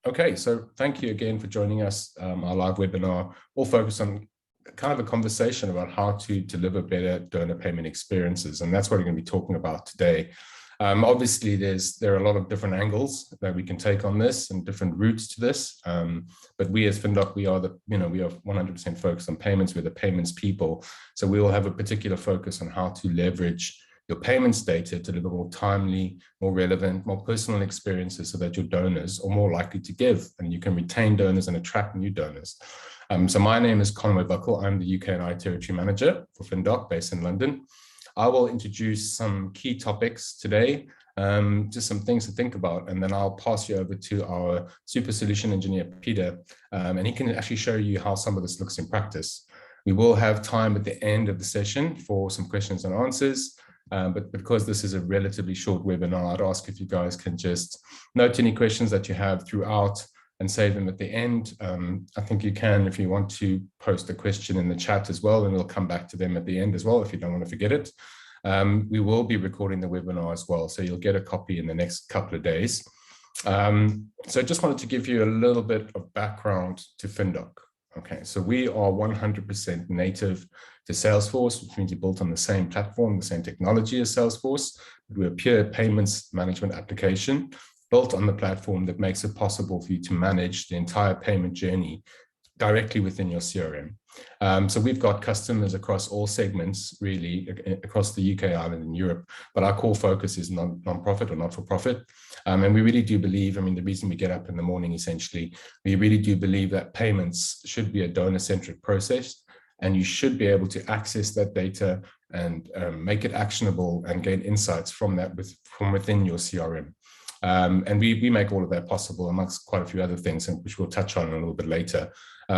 Okay, so thank you again for joining us. Our live webinar will focus on kind of a conversation about how to deliver better donor payment experiences. And that's what we're going to be talking about today. Obviously, there are a lot of different angles that we can take on this and different routes to this. But we as Findoc, we are 100% focused on payments. We're the payments people. So we will have a particular focus on how to leverage your payments data to deliver more timely, more relevant, more personal experiences so that your donors are more likely to give and you can retain donors and attract new donors. So my name is Conway Buckle. I'm the UK and I Territory Manager for FinDock based in London. I will introduce some key topics today, just some things to think about, and then I'll pass you over to our super solution engineer, Peter, and he can actually show you how some of this looks in practice. We will have time at the end of the session for some questions and answers. But because this is a relatively short webinar, I'd ask if you guys can just note any questions that you have throughout and save them at the end. I think you can, if you want to post a question in the chat as well, and we'll come back to them at the end as well if you don't want to forget it. We will be recording the webinar as well, so you'll get a copy in the next couple of days. So I just wanted to give you a little bit of background to Findoc. Okay, so we are 100% native to Salesforce, which means you're built on the same platform, the same technology as Salesforce. We're a pure payments management application built on the platform that makes it possible for you to manage the entire payment journey directly within your CRM. So we've got customers across all segments, really, across the UK, Ireland, and Europe, but our core focus is non-profit or not-for-profit. And we really do believe, I mean, the reason we get up in the morning, essentially, we really do believe that payments should be a donor-centric process, and you should be able to access that data and make it actionable and gain insights from that from within your CRM. And we make all of that possible amongst quite a few other things, which we'll touch on a little bit later.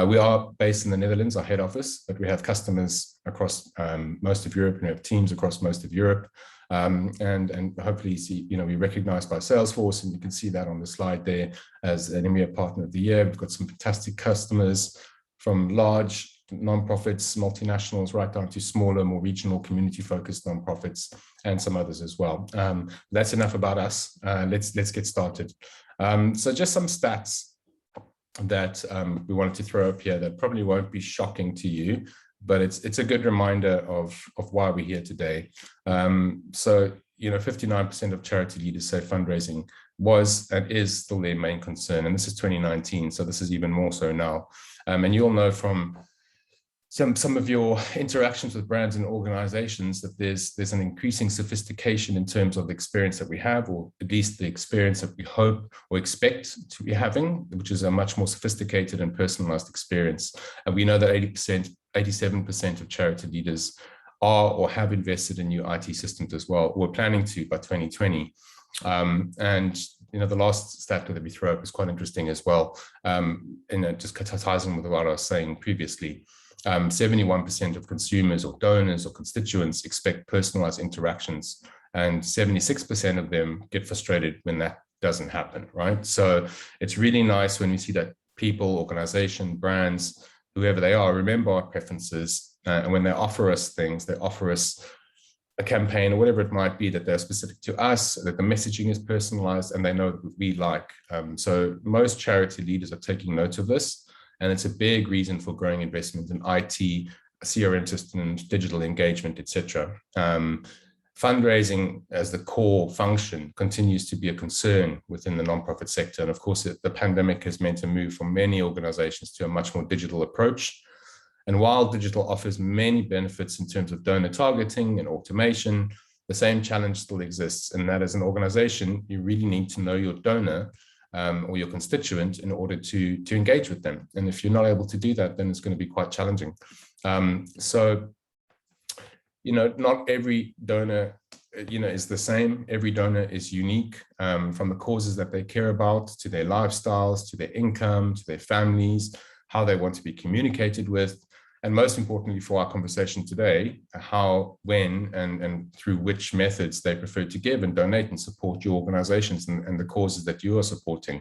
We are based in the Netherlands, our head office, but we have customers across most of Europe, and we have teams across most of Europe. And hopefully we're recognized by Salesforce, and you can see that on the slide there as an EMEA Partner of the Year. We've got some fantastic customers from large nonprofits, multinationals, right down to smaller, more regional, community-focused nonprofits, and some others as well. That's enough about us. Let's get started. So just some stats that we wanted to throw up here that probably won't be shocking to you, but it's a good reminder of why we're here today. So 59% of charity leaders say fundraising was and is still their main concern, and this is 2019, so this is even more so now. And you'll know from some of your interactions with brands and organizations that there's an increasing sophistication in terms of the experience that we have, or at least the experience that we hope or expect to be having, which is a much more sophisticated and personalized experience. And we know that 87% of charity leaders are or have invested in new IT systems as well, or planning to by 2020. And the last stat that we throw up is quite interesting as well. Just ties in with what I was saying previously. 71% of consumers or donors or constituents expect personalized interactions, and 76% of them get frustrated when that doesn't happen, right? So it's really nice when we see that people, organizations, brands, whoever they are, remember our preferences, and when they offer us things, they offer us a campaign or whatever it might be that they're specific to us, that the messaging is personalized, and they know that we like. So most charity leaders are taking note of this. And it's a big reason for growing investment in IT, CRM systems, digital engagement, etc. Fundraising as the core function continues to be a concern within the nonprofit sector. And of course, the pandemic has meant a move for many organizations to a much more digital approach. And while digital offers many benefits in terms of donor targeting and automation, the same challenge still exists. And that as an organization, you really need to know your donor or your constituent in order to engage with them. And if you're not able to do that, then it's going to be quite challenging. So, not every donor, is the same. Every donor is unique, from the causes that they care about, to their lifestyles, to their income, to their families, how they want to be communicated with. And most importantly for our conversation today, how, when, and through which methods they prefer to give and donate and support your organizations and the causes that you are supporting.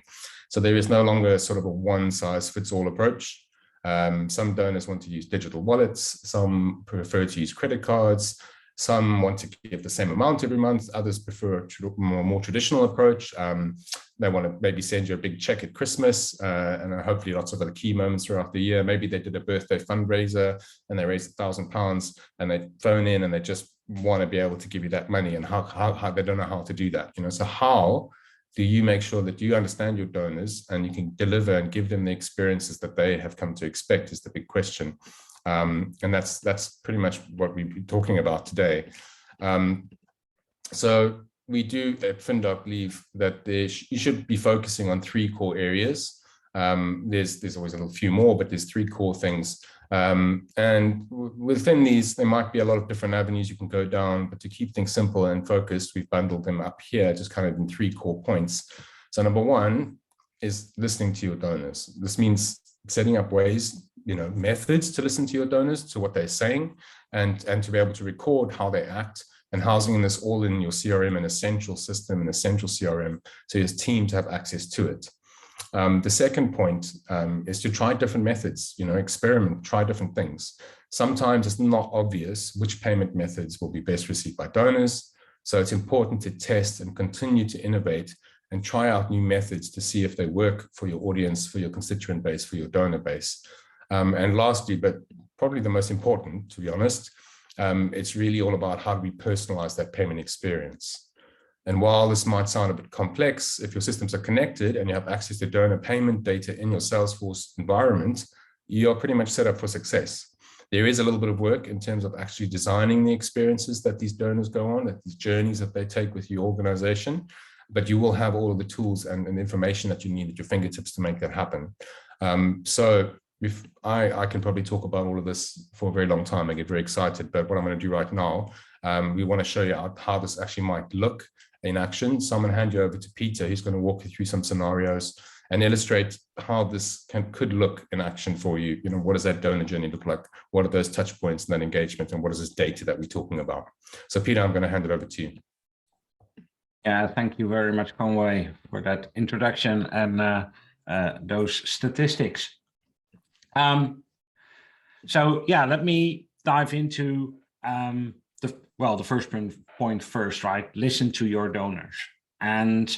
So there is no longer sort of a one-size-fits-all approach. Some donors want to use digital wallets, some prefer to use credit cards, Some want to give the same amount every month. Others prefer a more traditional approach. They want to maybe send you a big check at Christmas and hopefully lots of other key moments throughout the year. Maybe they did a birthday fundraiser and they raised £1,000 and they phone in and they just want to be able to give you that money, and how they don't know how to do that. So how do you make sure that you understand your donors and you can deliver and give them the experiences that they have come to expect is the big question. And that's pretty much what we've been talking about today. So we do at FinDoc believe that you should be focusing on 3 core areas. There's always a little few more, but there's 3 core things. And within these, there might be a lot of different avenues you can go down, but to keep things simple and focused, we've bundled them up here, just kind of in 3 core points. So number 1 is listening to your donors. This means setting up ways, methods to listen to your donors, to what they're saying, and to be able to record how they act, and housing this all in your CRM, an essential system, an essential CRM, so your team to have access to it. The second point is to try different methods, experiment, try different things. Sometimes it's not obvious which payment methods will be best received by donors. So it's important to test and continue to innovate and try out new methods to see if they work for your audience, for your constituent base, for your donor base. And lastly, but probably the most important, to be honest, it's really all about how do we personalize that payment experience. And while this might sound a bit complex, if your systems are connected and you have access to donor payment data in your Salesforce environment, you're pretty much set up for success. There is a little bit of work in terms of actually designing the experiences that these donors go on, that these journeys that they take with your organization, but you will have all of the tools and information that you need at your fingertips to make that happen. So I can probably talk about all of this for a very long time. I get very excited, but what I'm going to do right now, we want to show you how this actually might look in action. So I'm going to hand you over to Peter. He's going to walk you through some scenarios and illustrate how this could look in action for you. What does that donor journey look like? What are those touch points and that engagement? And what is this data that we're talking about? So Peter, I'm going to hand it over to you. Yeah, thank you very much, Conway, for that introduction and those statistics. So yeah, let me dive into the first point first, right? Listen to your donors. And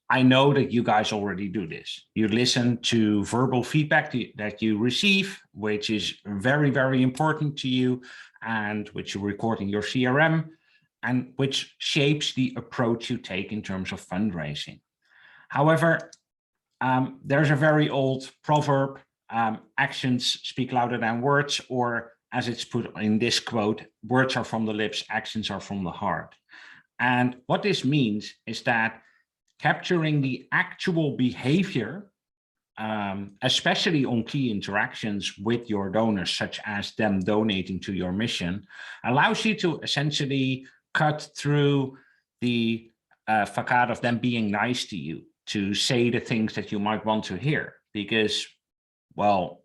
I know that you guys already do this. You listen to verbal feedback that you receive, which is very, very important to you, and which you record in your CRM, and which shapes the approach you take in terms of fundraising. However, there's a very old proverb, actions speak louder than words, or as it's put in this quote, words are from the lips, actions are from the heart. And what this means is that capturing the actual behavior, especially on key interactions with your donors, such as them donating to your mission, allows you to essentially cut through the facade of them being nice to you, to say the things that you might want to hear. Because, well,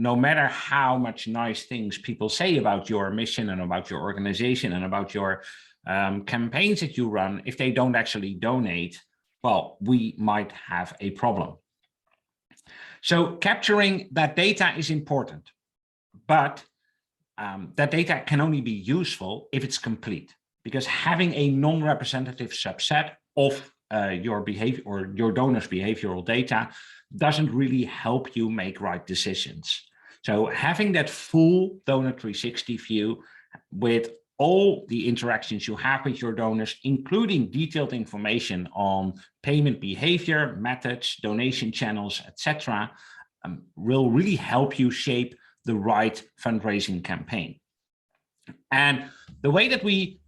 no matter how much nice things people say about your mission and about your organization and about your campaigns that you run, if they don't actually donate, well, we might have a problem. So capturing that data is important, but that data can only be useful if it's complete, because having a non-representative subset of your behavior or your donors' behavioral data doesn't really help you make right decisions. So having that full donor 360 view with all the interactions you have with your donors, including detailed information on payment behavior, methods, donation channels, etc., will really help you shape the right fundraising campaign. And the way that we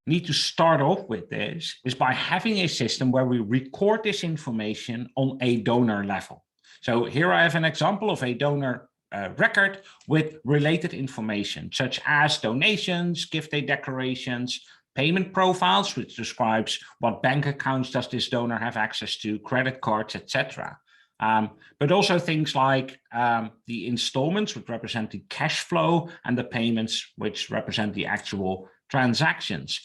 need to start off with this is by having a system where we record this information on a donor level. So here I have an example of a donor record with related information, such as donations, gift day declarations, payment profiles, which describes what bank accounts does this donor have access to, credit cards, etc. But also things like the installments, which represent the cash flow, and the payments, which represent the actual transactions.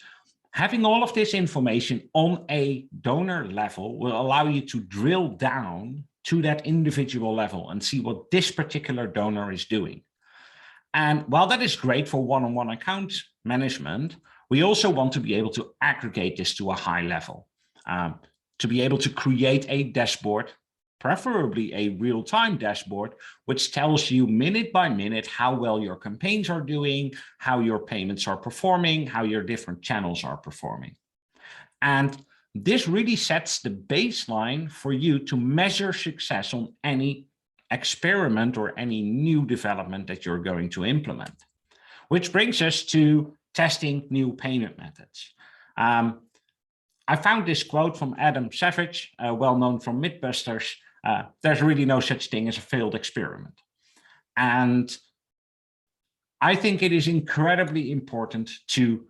Having all of this information on a donor level will allow you to drill down to that individual level and see what this particular donor is doing. And while that is great for one-on-one account management, we also want to be able to aggregate this to a high level, to be able to create a dashboard, preferably a real-time dashboard, which tells you minute by minute how well your campaigns are doing, how your payments are performing, how your different channels are performing. And this really sets the baseline for you to measure success on any experiment or any new development that you're going to implement. Which brings us to testing new payment methods. I found this quote from Adam Savage, well known from Mythbusters. There's really no such thing as a failed experiment. And I think it is incredibly important to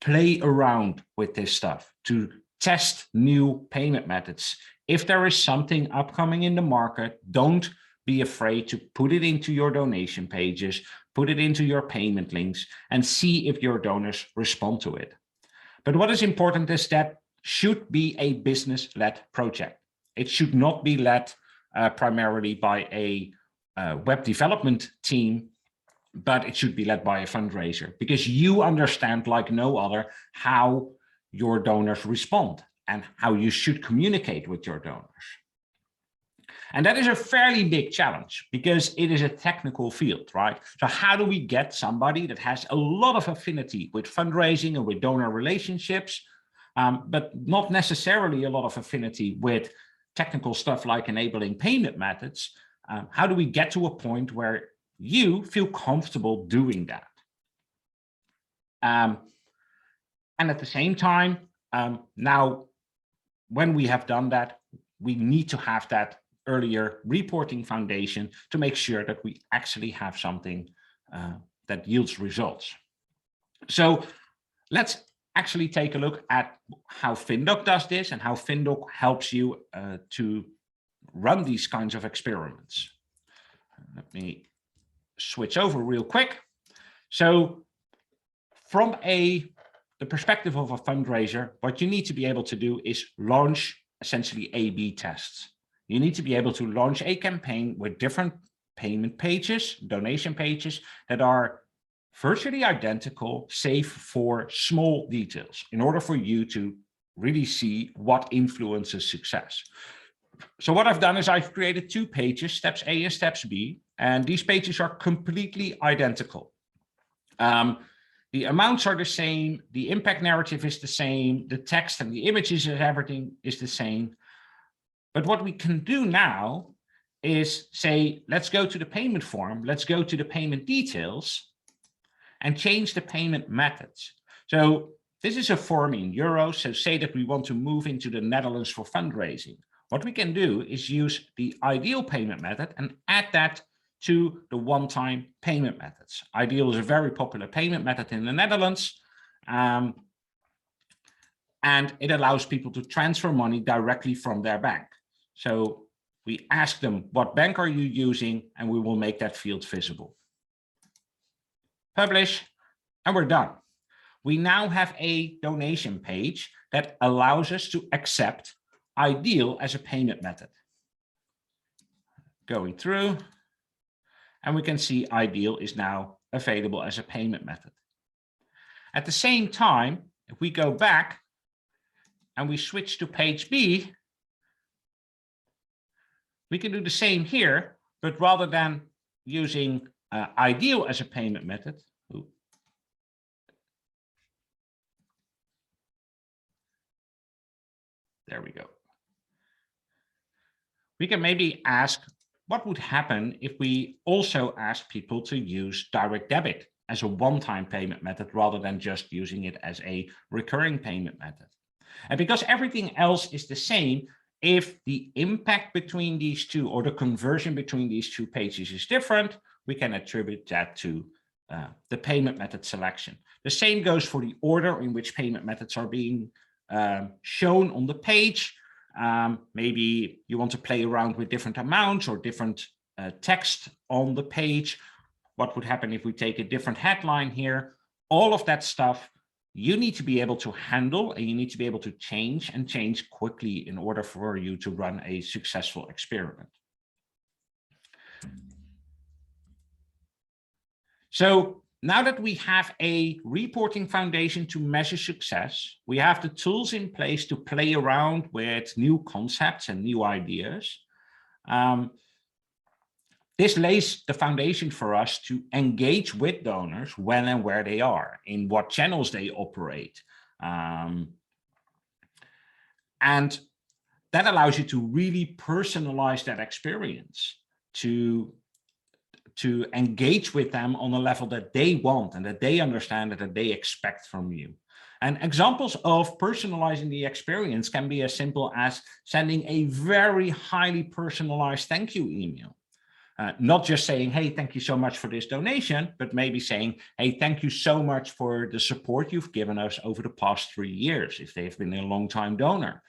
play around with this stuff, to test new payment methods. If there is something upcoming in the market, don't be afraid to put it into your donation pages, put it into your payment links, and see if your donors respond to it. But what is important is that should be a business-led project. It should not be led primarily by a web development team, but it should be led by a fundraiser, because you understand like no other how your donors respond and how you should communicate with your donors. And that is a fairly big challenge because it is a technical field, right? So how do we get somebody that has a lot of affinity with fundraising and with donor relationships, but not necessarily a lot of affinity with technical stuff like enabling payment methods? How do we get to a point where you feel comfortable doing that? And at the same time, now, when we have done that, we need to have that earlier reporting foundation to make sure that we actually have something that yields results. So let's actually take a look at how Findoc does this and how Findoc helps you to run these kinds of experiments. Let me switch over real quick. So from the perspective of a fundraiser, what you need to be able to do is launch essentially A/B tests. You need to be able to launch a campaign with different payment pages, donation pages that are virtually identical, save for small details, in order for you to really see what influences success. So what I've done is I've created two pages, steps A and steps B, and these pages are completely identical. The amounts are the same, the impact narrative is the same, the text and the images and everything is the same. But what we can do now is say, let's go to the payment form, let's go to the payment details and change the payment methods. So this is a form in euros. So say that we want to move into the Netherlands for fundraising. What we can do is use the ideal payment method and add that to the one-time payment methods. Ideal is a very popular payment method in the Netherlands. And it allows people to transfer money directly from their bank. So we ask them, what bank are you using? And we will make that field visible. Publish, and we're done. We now have a donation page that allows us to accept ideal as a payment method. Going through, and we can see ideal is now available as a payment method. At the same time, if we go back and we switch to page B, we can do the same here, but rather than using ideal as a payment method, there we go. We can maybe ask, what would happen if we also ask people to use direct debit as a one-time payment method rather than just using it as a recurring payment method? And because everything else is the same, if the impact between these two or the conversion between these two pages is different, we can attribute that to the payment method selection. The same goes for the order in which payment methods are being shown on the page. Maybe you want to play around with different amounts or different text on the page. What would happen if we take a different headline here? All of that stuff you need to be able to handle, and you need to be able to change and change quickly in order for you to run a successful experiment. So now that we have a reporting foundation to measure success, we have the tools in place to play around with new concepts and new ideas. This lays the foundation for us to engage with donors when and where they are, in what channels they operate. And that allows you to really personalize that experience, to engage with them on a level that they want and that they understand and that they expect from you. And examples of personalizing the experience can be as simple as sending a very highly personalized thank you email. Not just saying, hey, thank you so much for this donation, but maybe saying, hey, thank you so much for the support you've given us over the past 3 years, if they've been a long-time donor,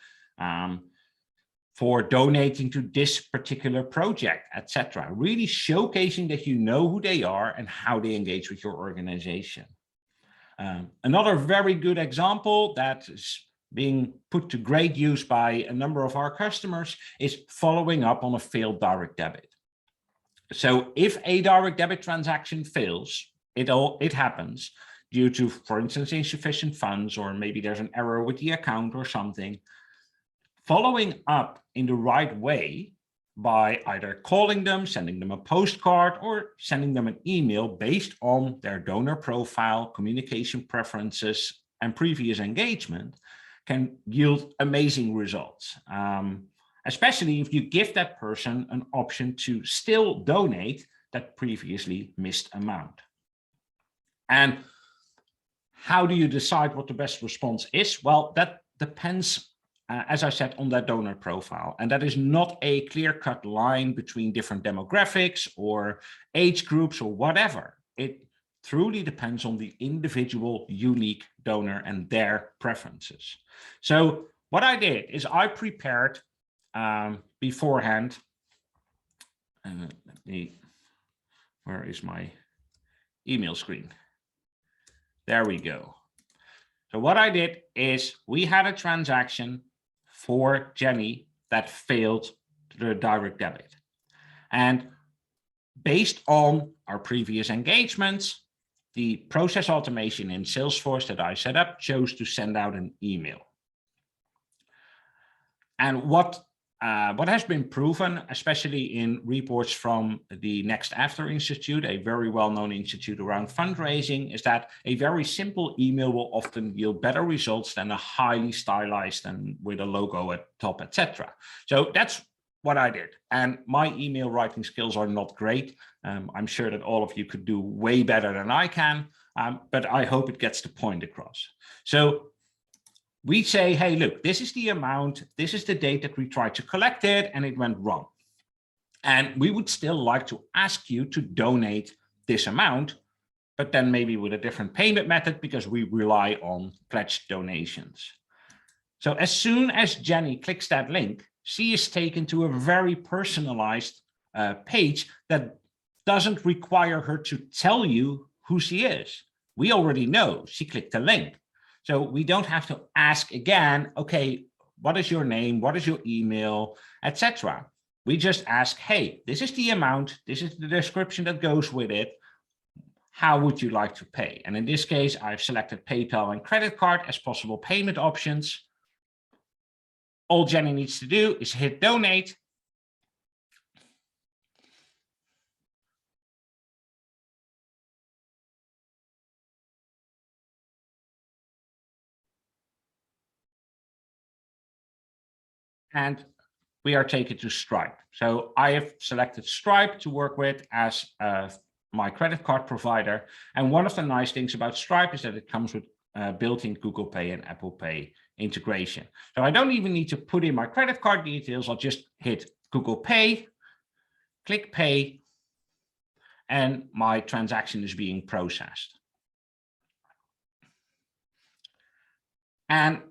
for donating to this particular project, etc. Really showcasing that you know who they are and how they engage with your organization. Another very good example that is being put to great use by a number of our customers is following up on a failed direct debit. So if a direct debit transaction fails, it happens due to, for instance, insufficient funds, or maybe there's an error with the account or something. Following up in the right way by either calling them, sending them a postcard, or sending them an email based on their donor profile, communication preferences, and previous engagement can yield amazing results. Especially if you give that person an option to still donate that previously missed amount. And how do you decide what the best response is? Well, that depends, as I said, on that donor profile. And that is not a clear-cut line between different demographics or age groups or whatever. It truly depends on the individual unique donor and their preferences. So what I did is I prepared beforehand, where is my email screen? There we go. So what I did is we had a transaction for Jenny that failed the direct debit. And based on our previous engagements, the process automation in Salesforce that I set up chose to send out an email. And what has been proven, especially in reports from the Next After Institute, a very well-known institute around fundraising, is that a very simple email will often yield better results than a highly stylized and with a logo at top, etc. So that's what I did. And my email writing skills are not great. I'm sure that all of you could do way better than I can, but I hope it gets the point across. So we say, hey, look, this is the amount, this is the date that we tried to collect it, and it went wrong. And we would still like to ask you to donate this amount, but then maybe with a different payment method because we rely on pledged donations. So as soon as Jenny clicks that link, she is taken to a very personalized page that doesn't require her to tell you who she is. We already know she clicked the link. So we don't have to ask again, okay, what is your name? What is your email, etc. We just ask, hey, this is the amount. This is the description that goes with it. How would you like to pay? And in this case, I've selected PayPal and credit card as possible payment options. All Jenny needs to do is hit donate. And we are taken to Stripe. So I have selected Stripe to work with as my credit card provider. And one of the nice things about Stripe is that it comes with built-in Google Pay and Apple Pay integration. So I don't even need to put in my credit card details. I'll just hit Google Pay, click Pay, and my transaction is being processed. And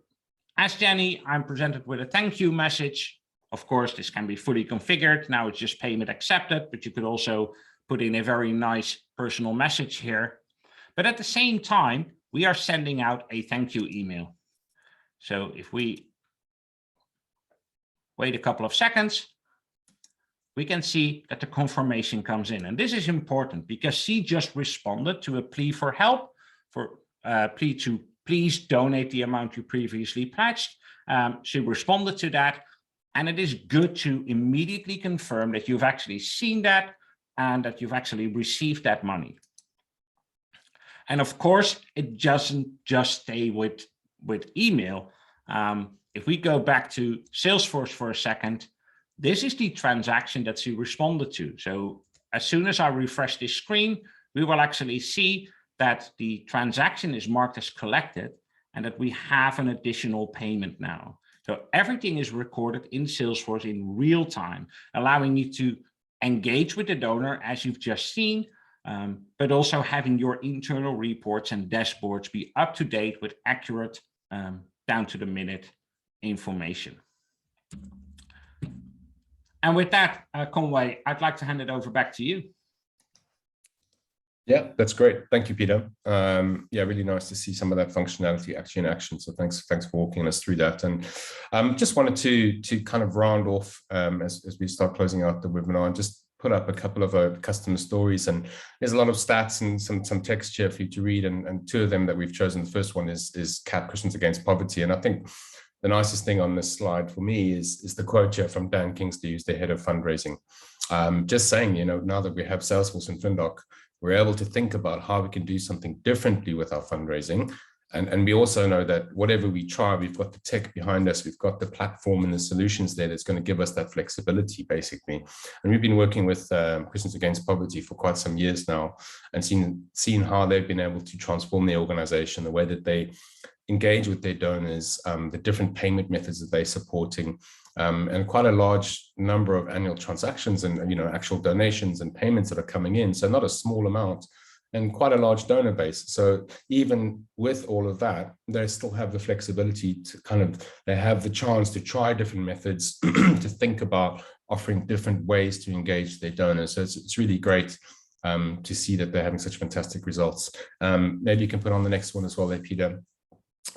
as Jenny, I'm presented with a thank you message. Of course, this can be fully configured. Now it's just payment accepted, but you could also put in a very nice personal message here. But at the same time, we are sending out a thank you email. So if we wait a couple of seconds, we can see that the confirmation comes in. And this is important because she just responded to a plea for help, for plea to please donate the amount you previously pledged. She responded to that. And it is good to immediately confirm that you've actually seen that and that you've actually received that money. And of course, it doesn't just stay with email. If we go back to Salesforce for a second, this is the transaction that she responded to. So as soon as I refresh this screen, we will actually see that the transaction is marked as collected and that we have an additional payment now. So everything is recorded in Salesforce in real time, allowing you to engage with the donor as you've just seen, but also having your internal reports and dashboards be up to date with accurate, down to the minute information. And with that, Conway, I'd like to hand it over back to you. Yeah, that's great. Thank you, Peter. Yeah, really nice to see some of that functionality actually in action. So thanks for walking us through that. And just wanted to kind of round off as we start closing out the webinar and just put up a couple of customer stories. And there's a lot of stats and some text here for you to read. And two of them that we've chosen. The first one is CAP, Christians Against Poverty. And I think the nicest thing on this slide for me is the quote here from Dan Kingsley, who's the head of fundraising. Just saying, you know, now that we have Salesforce and Findoc, we're able to think about how we can do something differently with our fundraising. And we also know that whatever we try, we've got the tech behind us, we've got the platform and the solutions there that's going to give us that flexibility, basically. And we've been working with Christians Against Poverty for quite some years now and seen how they've been able to transform their organization, the way that they engage with their donors, the different payment methods that they're supporting, and quite a large number of annual transactions and, you know, actual donations and payments that are coming in. So not a small amount and quite a large donor base. So even with all of that, they still have the flexibility to they have the chance to try different methods, to think about offering different ways to engage their donors. So it's really great to see that they're having such fantastic results. Maybe you can put on the next one as well there, Peter.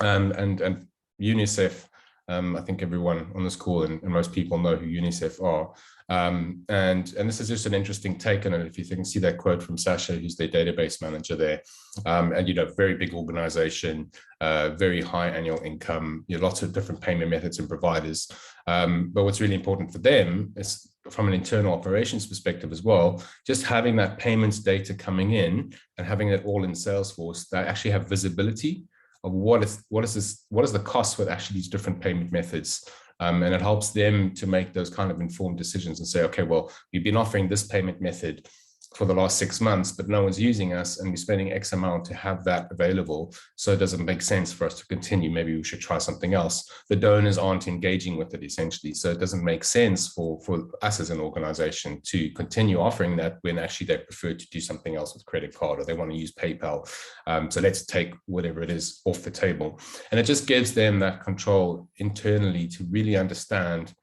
And UNICEF. I think everyone on this call and most people know who UNICEF are. And this is just an interesting take on it. If you can see that quote from Sasha, who's their database manager there, and, you know, very big organization, very high annual income, you know, lots of different payment methods and providers. But what's really important for them is from an internal operations perspective as well, just having that payments data coming in and having it all in Salesforce, they actually have visibility of what is the cost with actually these different payment methods. And it helps them to make those kind of informed decisions and say, okay, well, we've been offering this payment method for the last 6 months, but no one's using us and we're spending X amount to have that available. So it doesn't make sense for us to continue. Maybe we should try something else. The donors aren't engaging with it essentially. So it doesn't make sense for us as an organization to continue offering that when actually they prefer to do something else with credit card or they want to use PayPal. So let's take whatever it is off the table. And it just gives them that control internally to really understand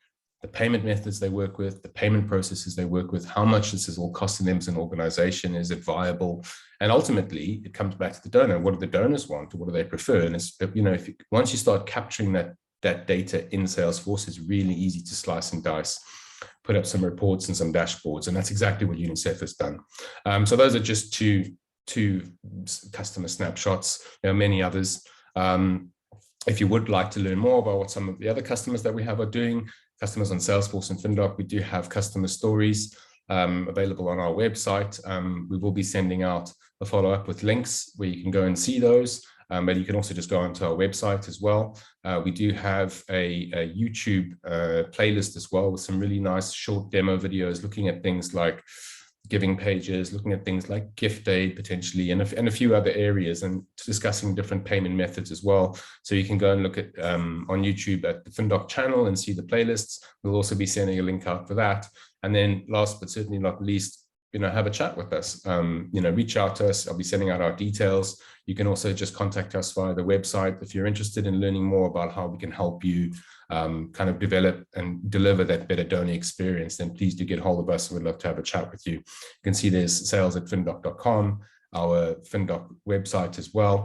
the payment methods they work with, the payment processes they work with, how much this is all costing them as an organization, is it viable? And ultimately, it comes back to the donor. What do the donors want? What do they prefer? And it's, you know, once you start capturing that data in Salesforce, it's really easy to slice and dice, put up some reports and some dashboards. And that's exactly what UNICEF has done. So those are just two customer snapshots. There are many others. If you would like to learn more about what some of the other customers that we have are doing, customers on Salesforce and FinDoc, we do have customer stories available on our website. We will be sending out a follow-up with links where you can go and see those, but you can also just go onto our website as well. We do have a YouTube playlist as well with some really nice short demo videos looking at things like giving pages, looking at things like gift aid potentially, and a few other areas, and discussing different payment methods as well. So you can go and look at on YouTube at the FinDoc channel and see the playlists. We'll also be sending a link out for that. And then last but certainly not least, you know, have a chat with us. You know, reach out to us. I'll be sending out our details. You can also just contact us via the website if you're interested in learning more about how we can help you kind of develop and deliver that better donor experience. Then please do get hold of us. We'd love to have a chat with you. You can see there's sales@findoc.com, our FinDoc website as well.